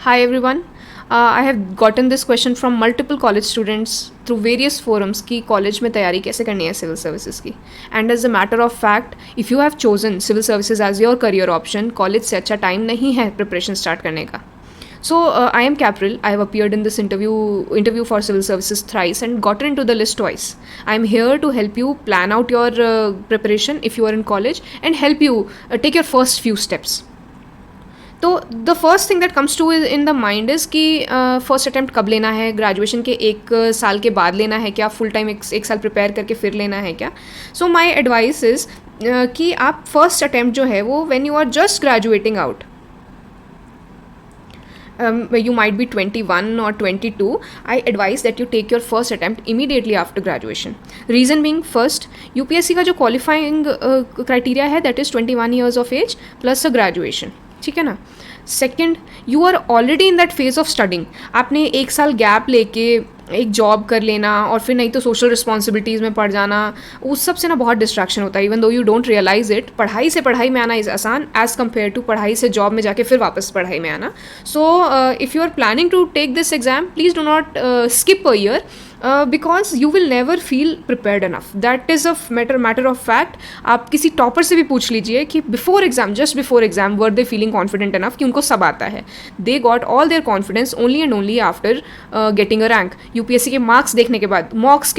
Hi everyone. I have gotten this question from multiple college students through various forums कि college में तैयारी कैसे करनी है सिविल सर्विसेज की. And as a matter of fact, if you have chosen civil services as your career option, college से अच्छा time नहीं है प्रिपरेशन स्टार्ट करने का. So I am Capril. I have appeared in this interview for civil services thrice and gotten into the list twice. I am here to help you plan out your preparation if you are in college and help you take your first few steps. तो the first thing that comes to in the mind is कि first attempt कब लेना है, graduation के एक साल के बाद लेना है क्या, फुल टाइम एक साल प्रिपेयर करके फिर लेना है क्या. सो माई एडवाइस इज़ कि आप फर्स्ट अटैम्प्ट जो है वो when you are just graduating out, you might be 21 or 22, I advise that you take your first attempt immediately after graduation. Reason being, first, UPSC का जो qualifying criteria है that is 21 years of age plus a graduation. ठीक है ना. Second, you are already in that phase of studying. आपने एक साल gap लेके एक जॉब कर लेना और फिर नहीं तो सोशल रिस्पॉन्सिबिलिटीज़ में पड़ जाना, उस सब से ना बहुत डिस्ट्रैक्शन होता है. Even though you don't realise it, पढ़ाई से पढ़ाई में आना इज़ आसान एज़ कम्पेयर टू पढ़ाई से जॉब में जाके फिर वापस पढ़ाई में आना. So if you are planning to take this exam, please do not skip a year. Because you will never feel prepared enough. That is a matter of fact. आप किसी टॉपर से भी पूछ लीजिए कि before exam, just before exam, were they feeling confident enough कि उनको सब आता है. They got all their confidence only and only after getting a rank. UPSC के मार्क्स देखने के बाद, मॉक्स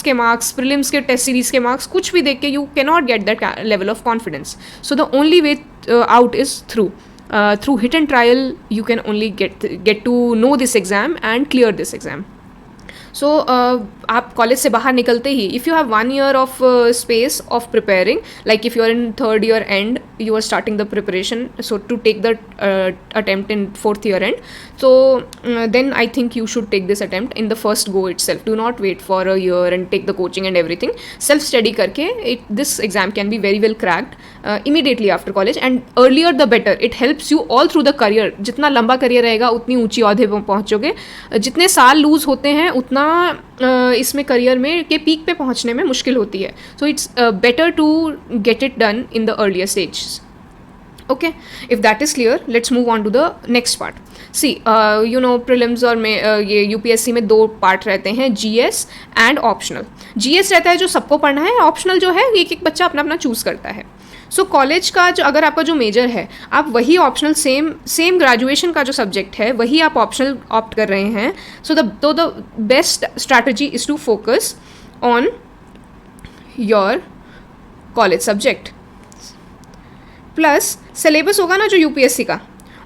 के मार्क्स, प्रीलिम्स के टेस्ट सीरीज के मार्क्स, कुछ भी देख के you can not get that level of confidence. So the only way out is through hit and trial. You can only get to know this exam and clear this exam. So आप college से बाहर निकलते ही, if you have 1 year of space of preparing, like if you are in third year and you are starting the preparation, so to take the attempt in fourth year end, so then I think you should take this attempt in the first go itself. Do not wait for a year and take the coaching and everything. Self study करके this exam can be very well cracked immediately after college, and earlier the better. It helps you all through the career. जितना लंबा career रहेगा उतनी ऊंची औहदे पर पहुँचोगे. जितने साल लूज होते हैं उतना इसमें करियर में के पीक पे पहुंचने में मुश्किल होती है. So it's better to get it done in the earlier stage. Okay, if that is clear, let's move on to the next part. See, you know, prelims और में ये UPSC में 2 पार्ट रहते हैं, GS एंड ऑप्शनल. GS रहता है जो सबको पढ़ना है, ऑप्शनल जो है एक एक बच्चा अपना अपना चूज़ करता है. सो कॉलेज का जो, अगर आपका जो मेजर है, आप वही ऑप्शनल सेम ग्रेजुएशन का जो सब्जेक्ट है वही आप ऑप्शनल ऑप्ट कर रहे हैं. So the best strategy is to focus on your college subject. Plus syllabus होगा ना जो यूपीएससी का,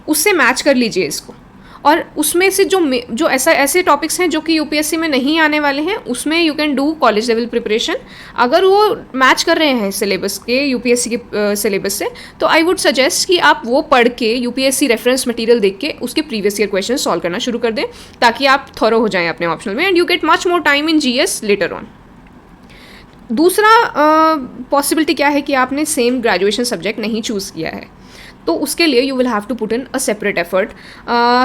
उससे मैच कर लीजिए इसको. और उसमें से जो ऐसे टॉपिक्स हैं जो कि यूपीएससी में नहीं आने वाले हैं, उसमें you can do college level preparation. अगर वो मैच कर रहे हैं सिलेबस के, यूपीएससी के सिलेबस से, तो आई वुड सजेस्ट कि आप वो पढ़ के यूपीएससी रेफरेंस मटेरियल देख के उसके प्रीवियस ईयर क्वेश्चन सॉल्व करना शुरू कर दें, ताकि आप थॉरो हो जाएं अपने ऑप्शनल में, and you get much more time in GS later on. दूसरा पॉसिबिलिटी क्या है कि आपने सेम ग्रेजुएशन सब्जेक्ट नहीं चूज़ किया है, तो उसके लिए you will have to put in a separate effort.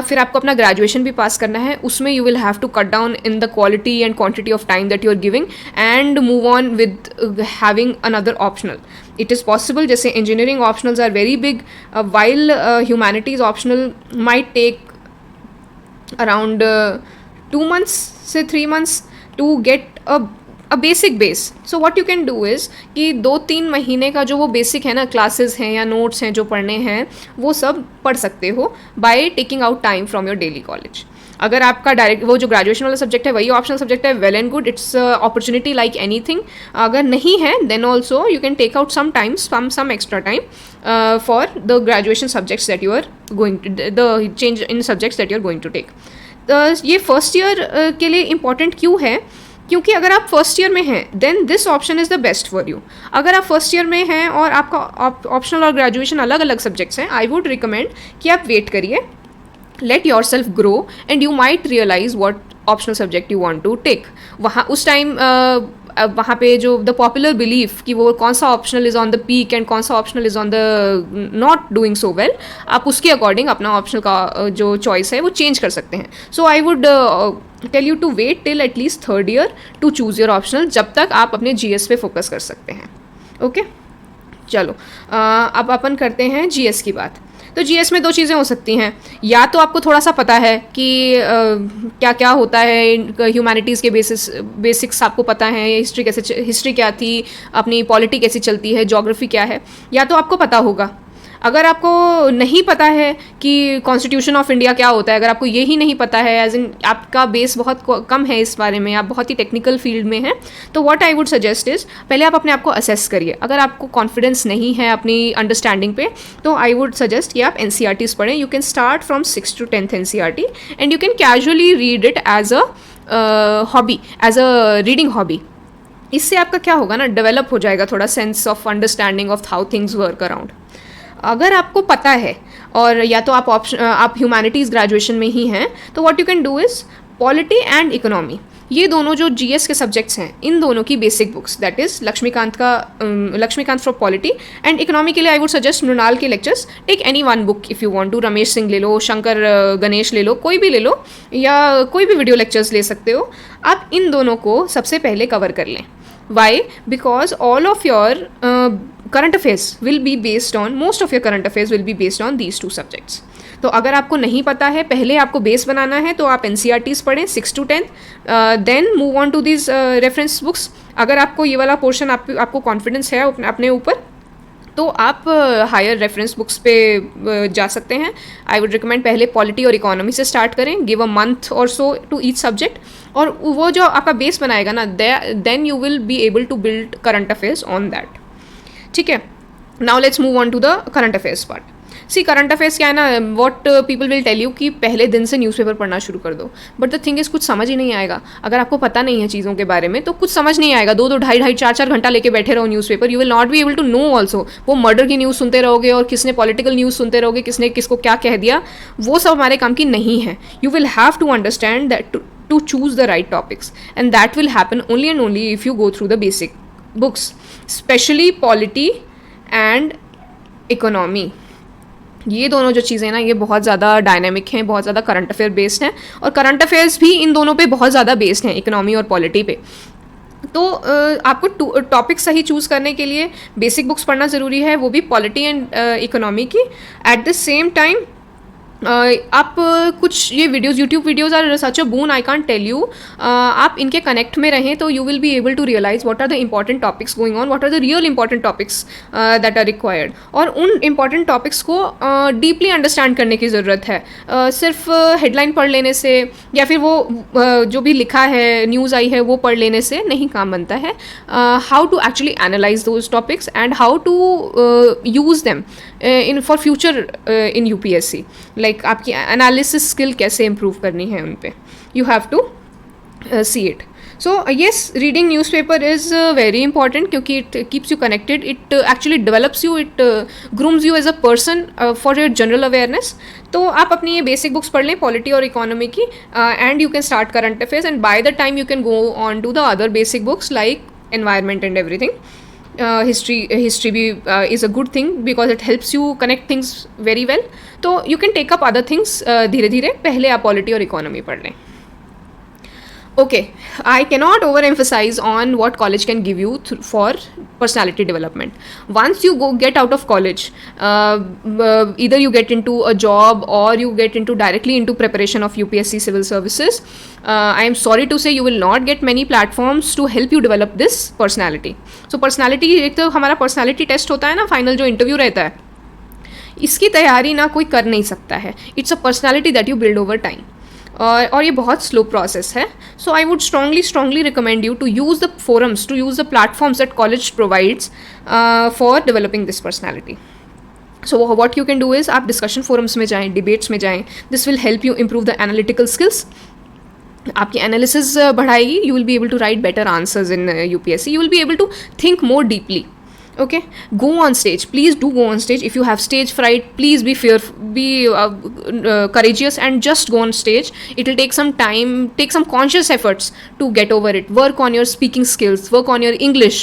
फिर आपको अपना ग्रेजुएशन भी पास करना है, उसमें you will have to cut down in the quality and quantity of time that you are giving and move on with having another optional. It is possible. जैसे engineering optionals are very big, while humanities optional might take around 2 months से 3 months to get a basic base. So what you can do is कि 2-3 महीने का जो वो basic है ना, classes हैं या नोट्स हैं जो पढ़ने हैं, वो सब पढ़ सकते हो by taking out time from your daily college. अगर आपका डायरेक्ट वो जो ग्रेजुएशन वाला सब्जेक्ट है वही ऑप्शनल सब्जेक्ट है, well and good, it's opportunity like anything. अगर नहीं है then also you can take out some extra time for the graduation subjects that you are going to, the change in subjects that you are going to take. ये first year के लिए important क्यों है? क्योंकि अगर आप first year में हैं then this option is the best for you. अगर आप फर्स्ट ईयर में हैं और आपका ऑप्शनल और ग्रेजुएशन अलग अलग सब्जेक्ट्स हैं, आई वुड रिकमेंड कि आप वेट करिए, let yourself grow and you might realise what optional subject you want to take. वहाँ उस टाइम वहाँ पे जो द पॉपुलर बिलीफ कि वो कौन सा optional is on the peak and कौन सा optional is on the not doing so well, आप उसके अकॉर्डिंग अपना ऑप्शनल का जो चॉइस है वो चेंज कर सकते हैं. So I would tell you to wait till at least third year to choose your optional, जब तक आप अपने जीएस पे फोकस कर सकते हैं. ओके, चलो अब अपन करते हैं जीएस की बात. तो जीएस में दो चीज़ें हो सकती हैं, या तो आपको थोड़ा सा पता है कि क्या क्या होता है, ह्यूमैनिटीज़ के बेसिक्स आपको पता है, हिस्ट्री क्या थी, अपनी पॉलिटी कैसी चलती है, ज्योग्राफी क्या है, या तो आपको पता होगा। अगर आपको नहीं पता है कि कॉन्स्टिट्यूशन ऑफ इंडिया क्या होता है, अगर आपको यही नहीं पता है, एज इन आपका बेस बहुत कम है इस बारे में, आप बहुत ही टेक्निकल फील्ड में हैं, तो what I would suggest is पहले आप अपने आप को असेस करिए। अगर आपको कॉन्फिडेंस नहीं है अपनी अंडरस्टैंडिंग पे, तो आई वुड सजेस्ट कि आप NCERTs पढ़ें। You can start from 6th to 10th NCERT and you can casually read it as a hobby, as a reading hobby. इससे आपका क्या होगा ना, डेवलप हो जाएगा थोड़ा sense of understanding of how things work around. अगर आपको पता है और या तो आप ह्यूमैनिटीज़ ग्रेजुएशन में ही हैं, तो what you can do is polity and economy, ये दोनों जो जीएस के सब्जेक्ट्स हैं, इन दोनों की basic books, that is Laxmikant for polity, and economy के लिए आई वुड सजेस्ट मृणाल के lectures. Take any one book if you want to, Ramesh Singh ले लो, शंकर गणेश ले लो, कोई भी ले लो, या कोई भी वीडियो लेक्चर्स ले सकते हो। आप इन दोनों को सबसे पहले कवर कर लें। Why? Because all of your current affairs will be based on, most of your current affairs will be based on these two subjects. तो अगर आपको नहीं पता है, पहले आपको बेस बनाना है, तो आप NCERTs पढ़ें 6 to 10, then move on to this reference books. अगर आपको ये वाला पोर्शन आपको कॉन्फिडेंस है अपने ऊपर, तो आप हायर रेफरेंस बुक्स पे जा सकते हैं। आई वुड रिकमेंड पहले पॉलिटी और इकोनॉमी से स्टार्ट करें, गिव अ मंथ और सो टू ईच सब्जेक्ट, और वो जो आपका बेस बनाएगा ना, then you will be able to build current affairs on that. ठीक है, now let's move on to the current affairs part. See current affairs क्या है ना, what people will tell you कि पहले दिन से न्यूज़पेपर पढ़ना शुरू कर दो, बट द थिंग इज़ कुछ समझ ही नहीं आएगा। अगर आपको पता नहीं है चीज़ों के बारे में तो कुछ समझ नहीं आएगा। 2-2, 2.5, 4 घंटा लेके बैठे रहो newspaper, you will not be able to know also. वो मर्डर की न्यूज़ सुनते रहोगे और किसने पॉलिटिकल न्यूज़ सुनते रहोगे, किसने किसको क्या कह दिया, वो सब हमारे काम की नहीं है। You will have to understand that to choose the right topics, and that will happen only and only if you go through the basic books, especially polity and economy। ये दोनों जो चीज़ें ना, ये बहुत ज़्यादा डायनेमिक हैं, बहुत ज़्यादा करंट अफेयर बेस्ड हैं, और करंट अफेयर्स भी इन दोनों पे बहुत ज़्यादा बेस्ड हैं, इकोनॉमी और पॉलिटी पे। तो आपको टॉपिक सही चूज़ करने के लिए बेसिक बुक्स पढ़ना ज़रूरी है, वो भी पॉलिटी एंड इकोनॉमी की। एट द सेम टाइम आप कुछ ये videos, YouTube videos are such a boon, I can't tell you. आप इनके कनेक्ट में रहें तो you will be able to realise what are the important topics going on, what are the real important topics that are required, और उन important topics को deeply understand करने की ज़रूरत है। सिर्फ हेडलाइन पढ़ लेने से या फिर वो जो भी लिखा है, न्यूज़ आई है, वो पढ़ लेने से नहीं काम बनता है। How to actually analyze those topics and how to use them in for future in UPSC, like आपकी एनालिसिस स्किल कैसे इम्प्रूव करनी है उन पे, you have to see it. So yes, reading newspaper is very important क्योंकि it keeps you connected, it actually develops you, it grooms you as a person for your general awareness. तो आप अपनी ये basic books पढ़ लें polity और economy की, and you can start current affairs, and by the time you can go on to the other basic books like environment and everything. History भी is a good thing because it helps you connect things very well. तो you can take up other things धीरे धीरे, पहले आप polity और economy पढ़ लें। Okay, I cannot overemphasize on what college can give you for personality development. Once you get out of college, either you get into a job or you get directly into preparation of UPSC civil services. I am sorry to say you will not get many platforms to help you develop this personality. So personality, एक तो हमारा personality test होता है ना, final जो interview रहता है, इसकी तैयारी ना कोई कर नहीं सकता है। It's a personality that you build over time. और ये बहुत स्लो प्रोसेस है। So I would strongly recommend you to use the forums, to use the platforms that college provides for developing this personality. So what you can do is आप discussion forums में जाएँ, debates में जाएँ। This will help you improve the analytical skills, आपकी analysis बढ़ाएगी, you will be able to write better answers in UPSC, you will be able to think more deeply. Okay, go on stage, please do go on stage. If you have stage fright, please be courageous and just go on stage. It will take some time, take some conscious efforts to get over it. Work on your speaking skills, work on your English.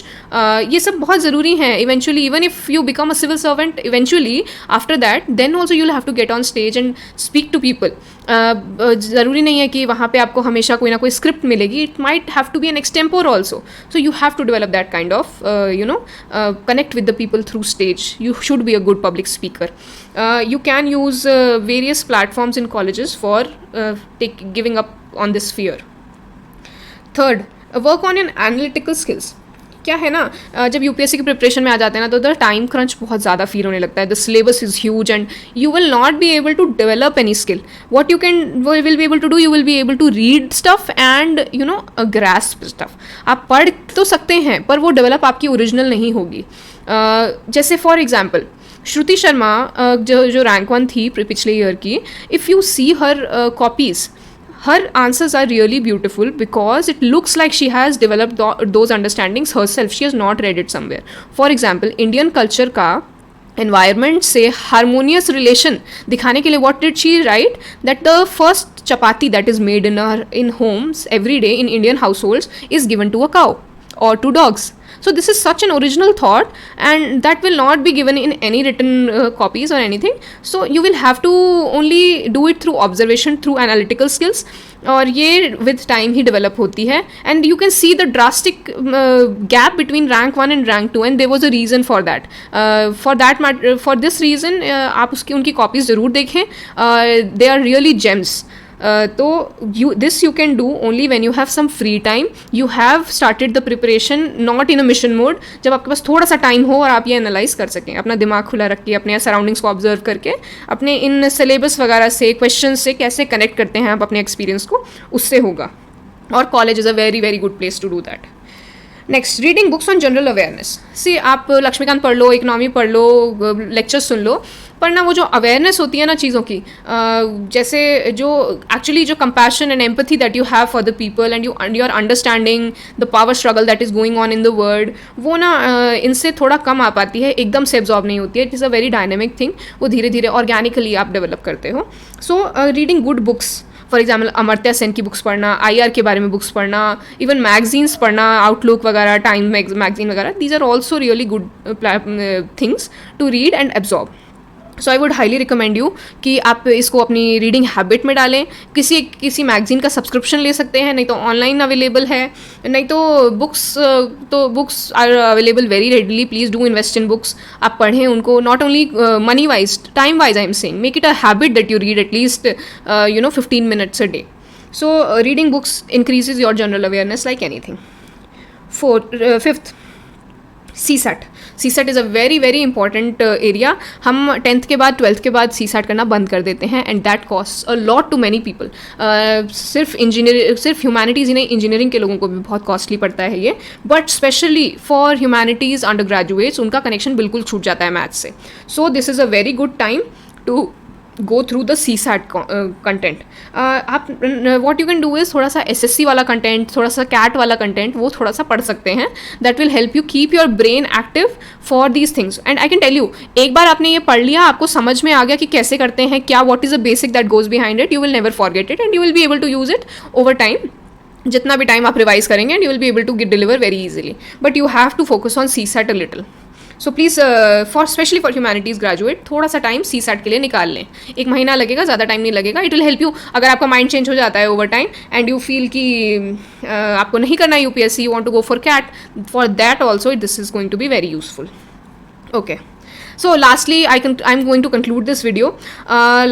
ये सब बहुत ज़रूरी हैं. Eventually, even if you become a civil servant, eventually after that, then also you'll have to get on stage and speak to people. ज़रूरी नहीं है कि वहाँ पे आपको हमेशा कोई ना कोई स्क्रिप्ट मिलेगी. It might have to be an extempore also. So you have to develop that kind of connect with the people through stage. You should be a good public speaker. You can use various platforms in colleges for giving up on this fear. Third, work on your analytical skills. क्या है ना, जब UPSC की preparation में आ जाते हैं ना तो द टाइम क्रंच बहुत ज़्यादा फील होने लगता है. The syllabus is huge and you will not be able to develop any skill. What you can will be able to do, you will be able to read stuff and you know grasp stuff. आप पढ़ तो सकते हैं पर वो develop आपकी original नहीं होगी. जैसे फॉर एग्जाम्पल श्रुति शर्मा जो रैंक 1 थी पिछले ईयर की, if you see her copies, her answers are really beautiful because it looks like she has developed those understandings herself. She has not read it somewhere. For example, Indian culture का environment से harmonious relation दिखाने के लिए what did she write? That the first chapati that is made in homes every day in Indian households is given to a cow or to dogs. So this is such an original thought and that will not be given in any written copies or anything. So you will have to only do it through observation, through analytical skills. और ये with time he develop होती है. And you can see the drastic gap between rank 1 and rank 2 and there was a reason for that. For this reason आप उनकी copies ज़रूर देखें. They are really gems. तो this you can do only when you have some free time. You have started the preparation not in a mission mode. जब आपके पास थोड़ा सा time हो और आप ये एनालाइज कर सकें, अपना दिमाग खुला रख के, अपने सराउंडिंग्स को ऑब्जर्व करके, अपने इन सिलेबस वगैरह से, क्वेश्चन से कैसे कनेक्ट करते हैं आप अपने एक्सपीरियंस को, उससे होगा. और college is a very very good place to do that. Next, reading books on general awareness. See आप लक्ष्मीकांत पढ़ लो, इकोनॉमी पढ़ लो, लेक्चर सुन लो, पर ना वो जो अवेयरनेस होती है ना चीज़ों की, जैसे जो एक्चुअली जो compassion and empathy that you have for the people and you are understanding the power struggle that is going on in the world, वो ना इनसे थोड़ा कम आ पाती है, एकदम से एब्जॉर्ब नहीं होती है. It is a very dynamic thing. वो धीरे धीरे ऑर्गेनिकली आप डेवलप करते हो. So reading good books, for example Amartya Sen की बुक्स पढ़ना, IR के बारे में बुक्स पढ़ना, इवन मैगजीन्स पढ़ना, आउटलुक वगैरह, टाइम मैगजीन वगैरह, these are also really good things to read and absorb. So I would highly recommend you कि आप इसको अपनी रीडिंग हैबिट में डालें. किसी मैगजीन का सब्सक्रिप्शन ले सकते हैं, नहीं तो ऑनलाइन अवेलेबल है, नहीं तो books are available very readily. Please do invest in books. आप पढ़ें उनको, not only money wise, time wise. I am saying make it a habit that you read at least 15 minutes a day. So reading books increases your general awareness like anything. Fifth, CSAT. CSAT is a very very important area. हम 10th के बाद 12th के बाद CSAT करना बंद कर देते हैं and that costs a lot to many people. सिर्फ ह्यूमैनिटीज़ ही नहीं, इंजीनियरिंग के लोगों को भी बहुत कॉस्टली पड़ता है ये, but specially for humanities undergraduates उनका कनेक्शन बिल्कुल छूट जाता है मैथ्स से. So this is a very good time to go through the CSAT content. आप what you can do is थोड़ा सा SSC वाला content, थोड़ा सा CAT वाला content वो थोड़ा सा पढ़ सकते हैं. That will help you keep your brain active for these things. And I can tell you, एक बार आपने ये पढ़ लिया, आपको समझ में आ गया कि कैसे करते हैं, क्या what is the basic that goes behind it, you will never forget it and you will be able to use it over time. जितना भी टाइम आप रिवाइज करेंगे and you will be able to deliver very easily. But you have to focus on CSAT a little. So please specially for humanities graduate थोड़ा सा time CSAT के लिए निकाल लें. 1 महीना लगेगा, ज़्यादा टाइम नहीं लगेगा. It will help you. अगर आपका माइंड चेंज हो जाता है over time and you feel कि आपको नहीं करना है UPSC, you want to go for CAT, for that also this is going to be very useful. Okay, so lastly I'm going to conclude this video.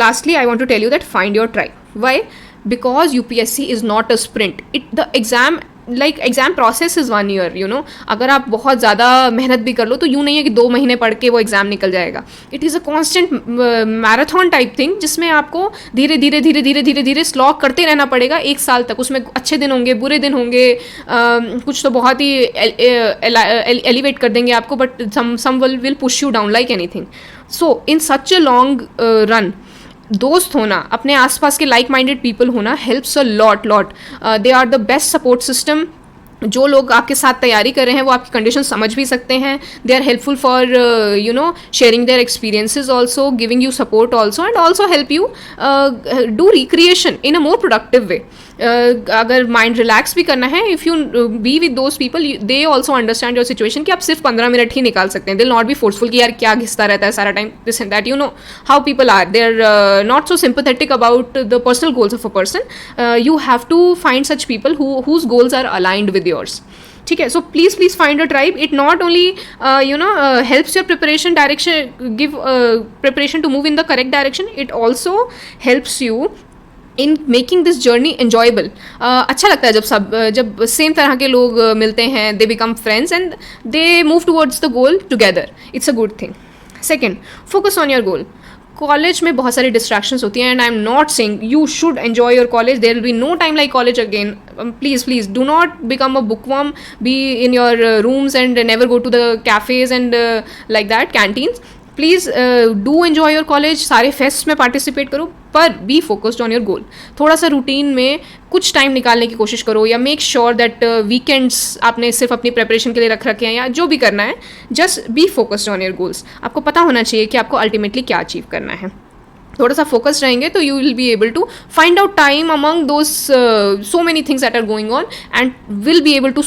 Lastly I want to tell you that find your tribe. Why? Because UPSC is not a sprint. The exam process is 1 year. अगर आप बहुत ज़्यादा मेहनत भी कर लो तो यूँ नहीं है कि 2 महीने पढ़ के वो एग्ज़ाम निकल जाएगा. It is a constant marathon type thing जिसमें आपको धीरे धीरे स्लॉग करते रहना पड़ेगा 1 साल तक. उसमें अच्छे दिन होंगे, बुरे दिन होंगे, कुछ तो बहुत ही एलिवेट कर देंगे आपको, but some will push you down like anything. So in such a long run, दोस्त होना, अपने आसपास के लाइक माइंडेड पीपल होना helps a lot. They are the best support system. जो लोग आपके साथ तैयारी कर रहे हैं वो आपकी कंडीशन समझ भी सकते हैं. They are helpful for sharing their experiences also, giving you support also, and also help you do recreation in a more productive way. अगर माइंड रिलैक्स भी करना है, if you be with those people, they also understand your situation कि आप सिर्फ 15 minute ही निकाल सकते हैं. They will not be forceful कि यार क्या घिसता रहता है सारा time, this and that. You know how people are, they are not so sympathetic about the personal goals of a person. You have to find such people whose goals are aligned with yours. ठीक है. So please find a tribe. It not only helps your preparation direction, give preparation to move in the correct direction. It also helps you in making this journey enjoyable. अच्छा लगता है जब same तरह के लोग मिलते हैं, they become friends and they move towards the goal together. It's a good thing. Second, focus on your goal. College में बहुत सारी डिस्ट्रैक्शंस होती हैं and I am not saying you should enjoy your college. There will be no time like college again. Please do not become a bookworm, be in your rooms and never go to the cafes and like that, canteens. Please do enjoy your college. सारे fest में participate करो, पर be focused on your गोल. थोड़ा सा routine में कुछ time निकालने की कोशिश करो, या मेक श्योर दैट वीकेंड्स आपने सिर्फ अपनी प्रेपरेशन के लिए रख रखे हैं, या जो भी करना है, just be focused on your goals. आपको पता होना चाहिए कि आपको अल्टीमेटली क्या अचीव करना है. थोड़ा सा फोकस्ड रहेंगे तो you will be able to find out time among those so many things that are going on and will be able to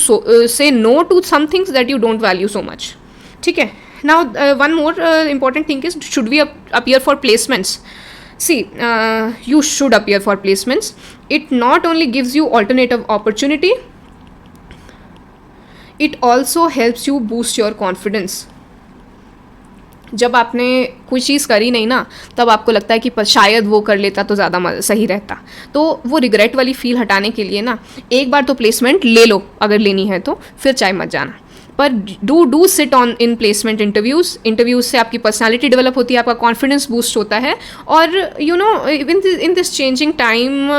say no to some things that you don't value so much. ठीक है. Now, one more important thing is, should we appear for placements? See, you should appear for placements. It not only gives you alternative opportunity, it also helps you boost your confidence. जब आपने कोई चीज़ करी नहीं ना, तब आपको लगता है कि शायद वो कर लेता तो ज़्यादा सही रहता. तो वो रिग्रेट वाली फील हटाने के लिए ना, एक बार तो प्लेसमेंट ले लो अगर लेनी है तो, फिर चाहे मत जाना. पर do sit on in placement interviews से आपकी पर्सनालिटी डेवलप होती है, आपका कॉन्फिडेंस बूस्ट होता है. और you know, in this changing time,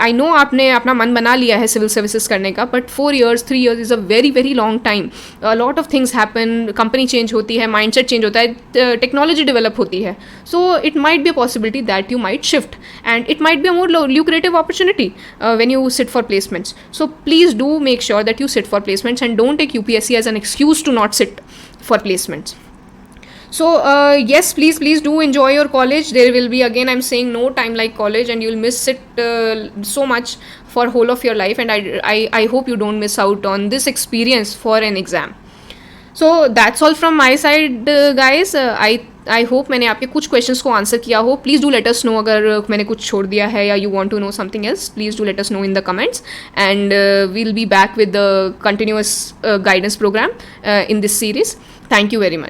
I know आपने अपना मन बना लिया है सिविल सर्विसेज करने का, but 4 years 3 years is a very long time. Lot of things happen, company change होती है, माइंडसेट चेंज होता है, टेक्नोलॉजी डेवलप होती है. So it might be a possibility that you might shift and it might be a more lucrative opportunity when you sit for placements. So please do make sure that you sit for placements and don't take UPSC as an excuse to not sit for placements. So yes, please do enjoy your college. There will be, again I'm saying, no time like college, and you'll miss it so much for whole of your life, and I hope you don't miss out on this experience for an exam. So that's all from my side, guys. I hope मैंने आपके कुछ questions को answer किया हो. Please do let us know अगर मैंने कुछ छोड़ दिया है, या you want to know something else. Please do let us know in the comments, and we'll be back with the continuous guidance program in this series. Thank you very much.